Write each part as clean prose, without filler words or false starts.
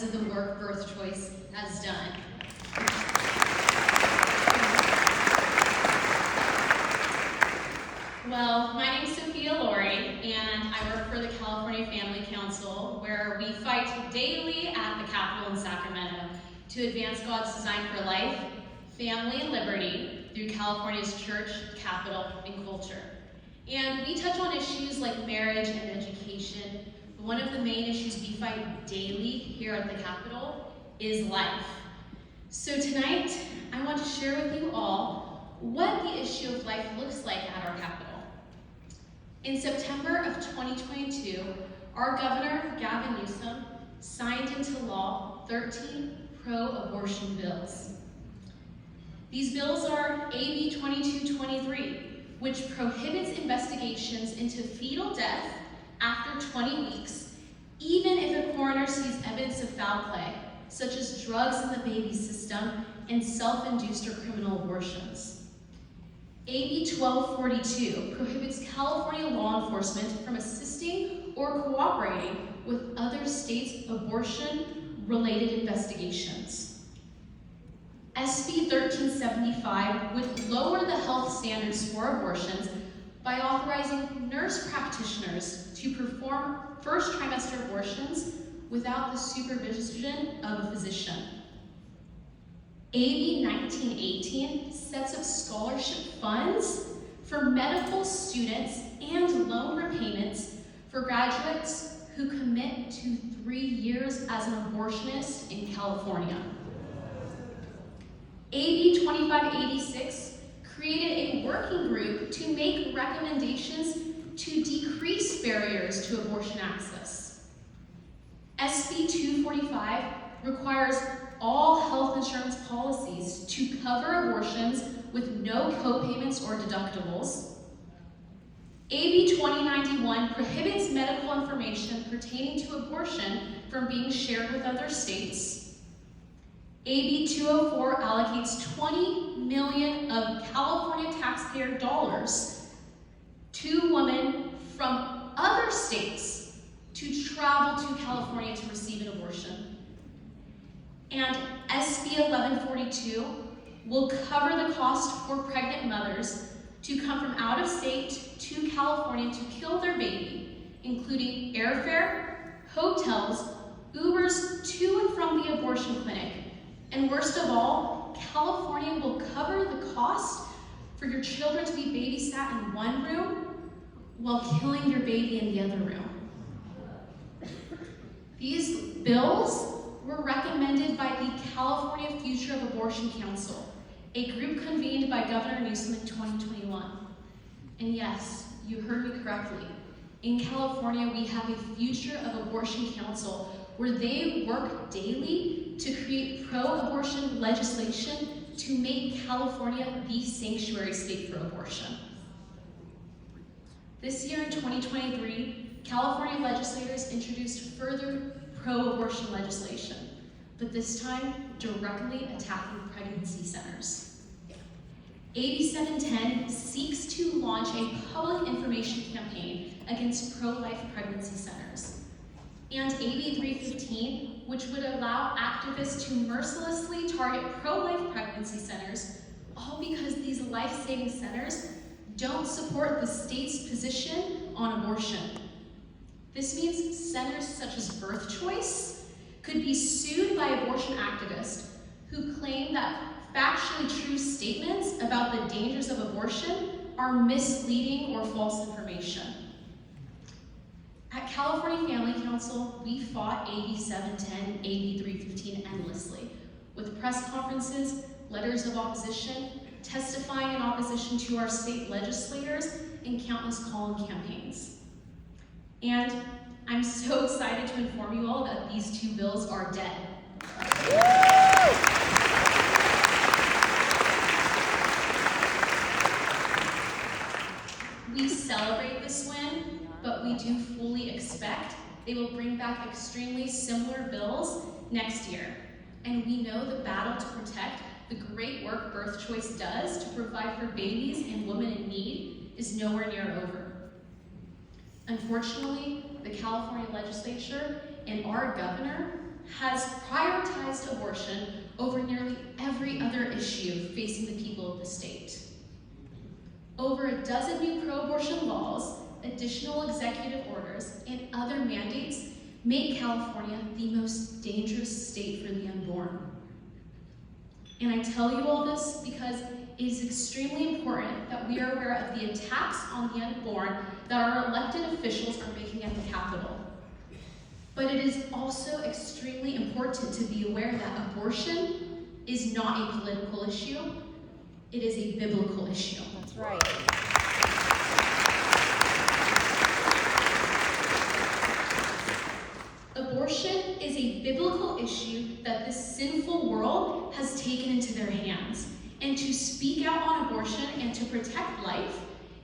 because of the work Birth Choice has done. Well, my name is Sophia, Lorey, and I work for the California Family Council, where we fight daily at the Capitol in Sacramento to advance God's design for life, family, and liberty through California's church, capital, and culture. And we touch on issues like marriage and education, but one of the main issues we fight daily here at the Capitol is life. So tonight, I want to share with you all what the issue of life looks like at our Capitol. In September of 2022, our Governor, Gavin Newsom, signed into law 13 pro-abortion bills. These bills are AB 2223, which prohibits investigations into fetal death after 20 weeks, even if a coroner sees evidence of foul play, such as drugs in the baby system and self-induced or criminal abortions. AB 1242 prohibits California law enforcement from assisting or cooperating with other states' abortion-related investigations. SB 1375 would lower the health standards for abortions by authorizing nurse practitioners to perform first trimester abortions without the supervision of a physician. AB 1918 sets up scholarship funds for medical students and loan repayments for graduates who commit to 3 years as an abortionist in California. AB 2586 created a working group to make recommendations to decrease barriers to abortion access. SB 245 requires all health insurance policies to cover abortions with no co-payments or deductibles. AB 2091 prohibits medical information pertaining to abortion from being shared with other states. AB 204 allocates $20 million of California taxpayer dollars to women from other states to travel to California to receive an abortion. And SB 1142 will cover the cost for pregnant mothers to come from out of state to California to kill their baby, including airfare, hotels, Ubers to and from the abortion clinic. And worst of all, California will cover the cost for your children to be babysat in one room while killing your baby in the other room. These bills were recommended by the California Future of Abortion Council, a group convened by Governor Newsom in 2021. And yes, you heard me correctly. In California, we have a Future of Abortion Council where they work daily to create pro-abortion legislation to make California the sanctuary state for abortion. This year in 2023, California legislators introduced further pro-abortion legislation, but this time directly attacking pregnancy centers. AB 710 seeks to launch a public information campaign against pro-life pregnancy centers. And AB 315, which would allow activists to mercilessly target pro-life pregnancy centers, all because these life-saving centers don't support the state's position on abortion. This means centers such as Birth Choice could be sued by abortion activists who claim that factually true statements about the dangers of abortion are misleading or false information. At California Family Council, we fought AB 710 and AB 315 endlessly, with press conferences, letters of opposition, testifying in opposition to our state legislators, and countless call-in campaigns. And I'm so excited to inform you all that these two bills are dead. We celebrate this win, but we do fully expect they will bring back extremely similar bills next year. And we know the battle to protect the great work Birth Choice does to provide for babies and women in need is nowhere near over. Unfortunately, the California legislature and our governor has prioritized abortion over nearly every other issue facing the people of the state. Over a dozen new pro-abortion laws, additional executive orders, and other mandates make California the most dangerous state for the unborn. And I tell you all this because it is extremely important that we are aware of the attacks on the unborn that our elected officials are making at the Capitol. But it is also extremely important to be aware that abortion is not a political issue, it is a biblical issue. That's right. Abortion is a biblical issue that this sinful world has taken into their hands. And to speak out on abortion and to protect life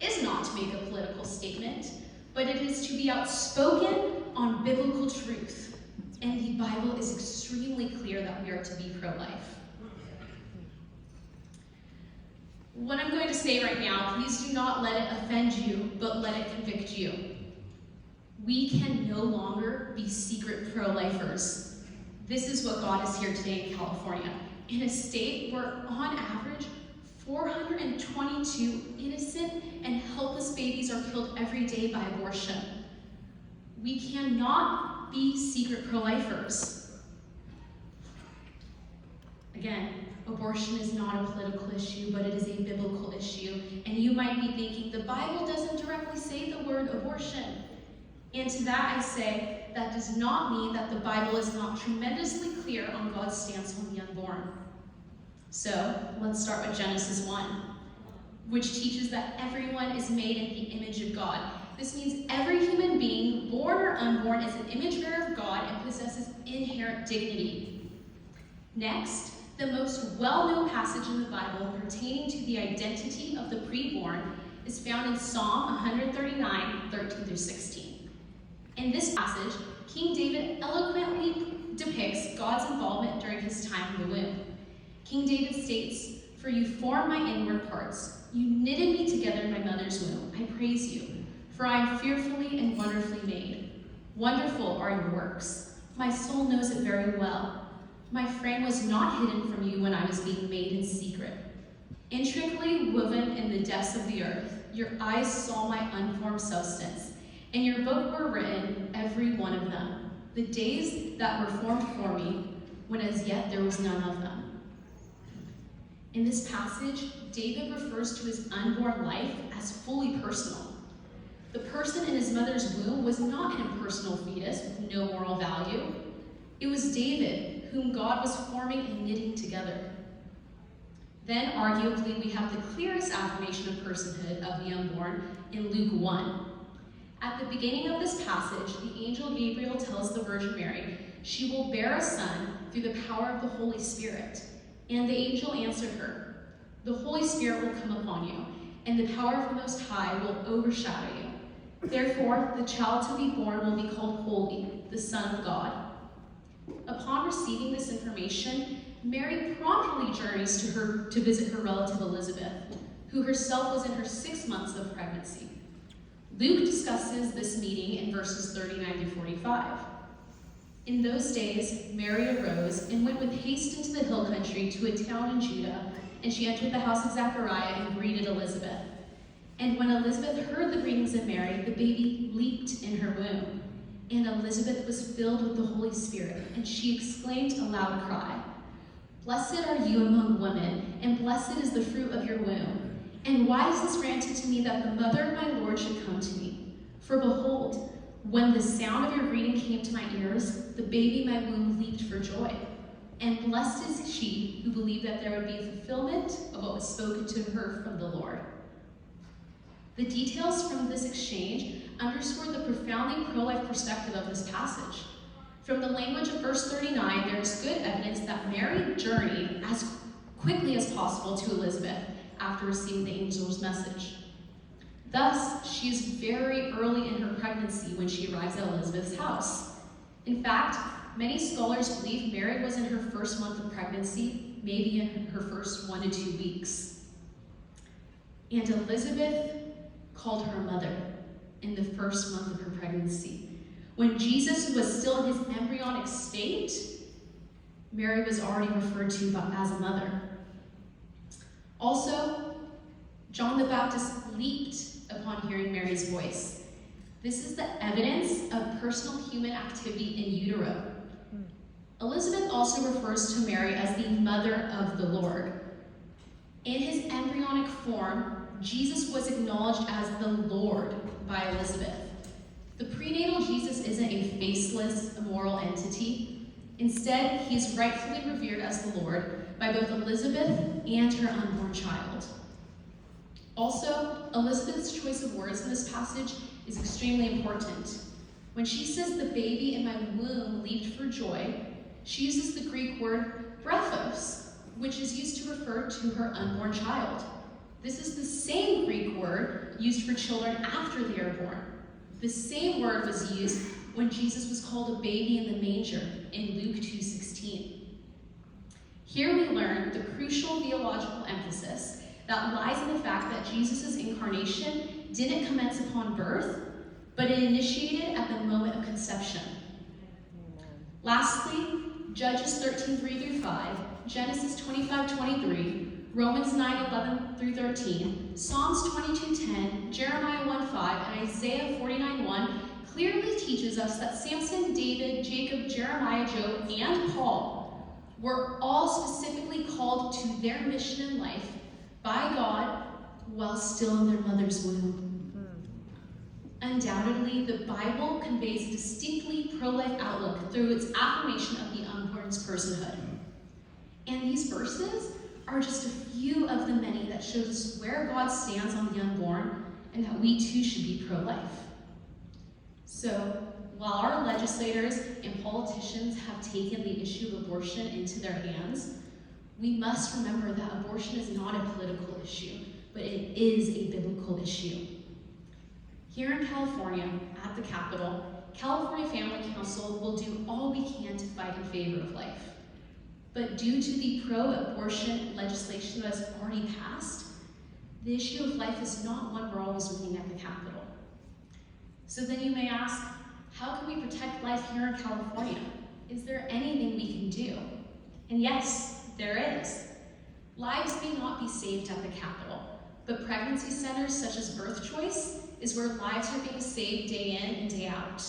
is not to make a political statement, but it is to be outspoken on biblical truth. And the Bible is extremely clear that we are to be pro-life. What I'm going to say right now, please do not let it offend you, but let it convict you. We can no longer be secret pro-lifers. This is what got us here today in California, in a state where, on average, 422 innocent and helpless babies are killed every day by abortion. We cannot be secret pro-lifers. Again, abortion is not a political issue, but it is a biblical issue. And you might be thinking, the Bible doesn't directly say the word abortion. And to that I say, that does not mean that the Bible is not tremendously clear on God's stance on the unborn. So, let's start with Genesis 1, which teaches that everyone is made in the image of God. This means every human being, born or unborn, is an image bearer of God and possesses inherent dignity. Next, the most well-known passage in the Bible pertaining to the identity of the preborn is found in Psalm 139, 13 through 16. In this passage, King David eloquently depicts God's involvement during his time in the womb. King David states, "For you formed my inward parts. You knitted me together in my mother's womb. I praise you, for I am fearfully and wonderfully made. Wonderful are your works. My soul knows it very well. My frame was not hidden from you when I was being made in secret. Intricately woven in the depths of the earth, your eyes saw my unformed substance. In your book were written, every one of them, the days that were formed for me, when as yet there was none of them." In this passage, David refers to his unborn life as fully personal. The person in his mother's womb was not an impersonal fetus with no moral value. It was David, whom God was forming and knitting together. Then, arguably, we have the clearest affirmation of personhood of the unborn in Luke 1. At the beginning of this passage, the angel Gabriel tells the Virgin Mary she will bear a son through the power of the Holy Spirit. And the angel answered her, "The Holy Spirit will come upon you, and the power of the Most High will overshadow you. Therefore, the child to be born will be called Holy, the Son of God." Upon receiving this information, Mary promptly journeys to visit her relative Elizabeth, who herself was in her 6 months of pregnancy. Luke discusses this meeting in verses 39 to 45. In those days, Mary arose and went with haste into the hill country to a town in Judah, and she entered the house of Zechariah and greeted Elizabeth. And when Elizabeth heard the greetings of Mary, the baby leaped in her womb. And Elizabeth was filled with the Holy Spirit, and she exclaimed a loud cry, "Blessed are you among women, and blessed is the fruit of your womb. And why is this granted to me that the mother of my Lord should come to me? For behold, when the sound of your greeting came to my ears, the baby in my womb leaped for joy. And blessed is she who believed that there would be a fulfillment of what was spoken to her from the Lord." The details from this exchange underscore the profoundly pro-life perspective of this passage. From the language of verse 39, there is good evidence that Mary journeyed as quickly as possible to Elizabeth after receiving the angel's message. Thus, she is very early in her pregnancy when she arrives at Elizabeth's house. In fact, many scholars believe Mary was in her first month of pregnancy, maybe in her first 1 to 2 weeks. And Elizabeth called her mother in the first month of her pregnancy, When Jesus was still in his embryonic state, Mary was already referred to as a mother. Also, John the Baptist leaped upon hearing Mary's voice. This is the evidence of personal human activity in utero. Elizabeth also refers to Mary as the mother of the Lord. In his embryonic form, Jesus was acknowledged as the Lord by Elizabeth. The prenatal Jesus isn't a faceless, immoral entity. Instead, he is rightfully revered as the Lord by both Elizabeth and her unborn child. Also, Elizabeth's choice of words in this passage is extremely important. When she says, "The baby in my womb leaped for joy," she uses the Greek word brephos, which is used to refer to her unborn child. This is the same Greek word used for children after they are born. The same word was used when Jesus was called a baby in the manger in Luke 2:16. Here we learn the crucial theological emphasis that lies in the fact that Jesus' incarnation didn't commence upon birth, but it initiated at the moment of conception. Lastly, Judges 13:3-5, Genesis 25:23, Romans 9:11-13, Psalms 22:10, Jeremiah 1:5, and Isaiah 49:1 clearly teaches us that Samson, David, Jacob, Jeremiah, Job, and Paul were all specifically called to their mission in life by God while still in their mother's womb. Undoubtedly, the Bible conveys a distinctly pro-life outlook through its affirmation of the unborn's personhood. And these verses are just a few of the many that shows us where God stands on the unborn and that we too should be pro-life. So, while our legislators and politicians have taken the issue of abortion into their hands, we must remember that abortion is not a political issue, but it is a biblical issue. Here in California, at the Capitol, California Family Council will do all we can to fight in favor of life. But due to the pro-abortion legislation that has already passed, the issue of life is not one we're always looking at the Capitol. So then you may ask, how can we protect life here in California? Is there anything we can do? And yes, there is. Lives may not be saved at the Capitol, but pregnancy centers such as Birth Choice is where lives are being saved day in and day out.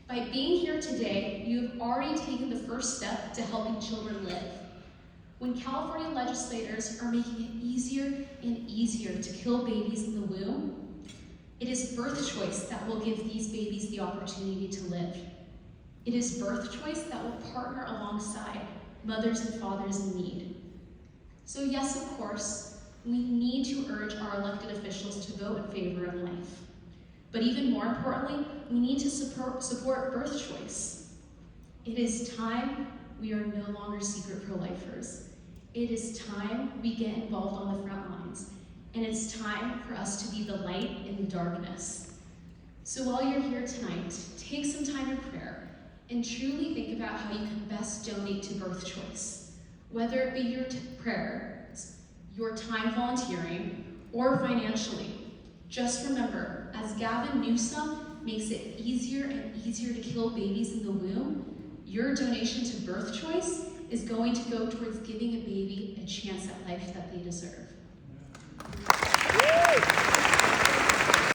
By being here today, you have already taken the first step to helping children live. When California legislators are making it easier and easier to kill babies in the womb, it is birth choice that will give these babies the opportunity to live. It is birth choice that will partner alongside mothers and fathers in need. So yes, of course, we need to urge our elected officials to vote in favor of life. But even more importantly, we need to support birth choice. It is time we are no longer secret pro-lifers. It is time we get involved on the front lines. And it's time for us to be the light in the darkness. So while you're here tonight, take some time in prayer and truly think about how you can best donate to birth choice. Whether it be your prayers, your time volunteering, or financially. Just remember, as Gavin Newsom makes it easier and easier to kill babies in the womb, your donation to birth choice is going to go towards giving a baby a chance at life that they deserve.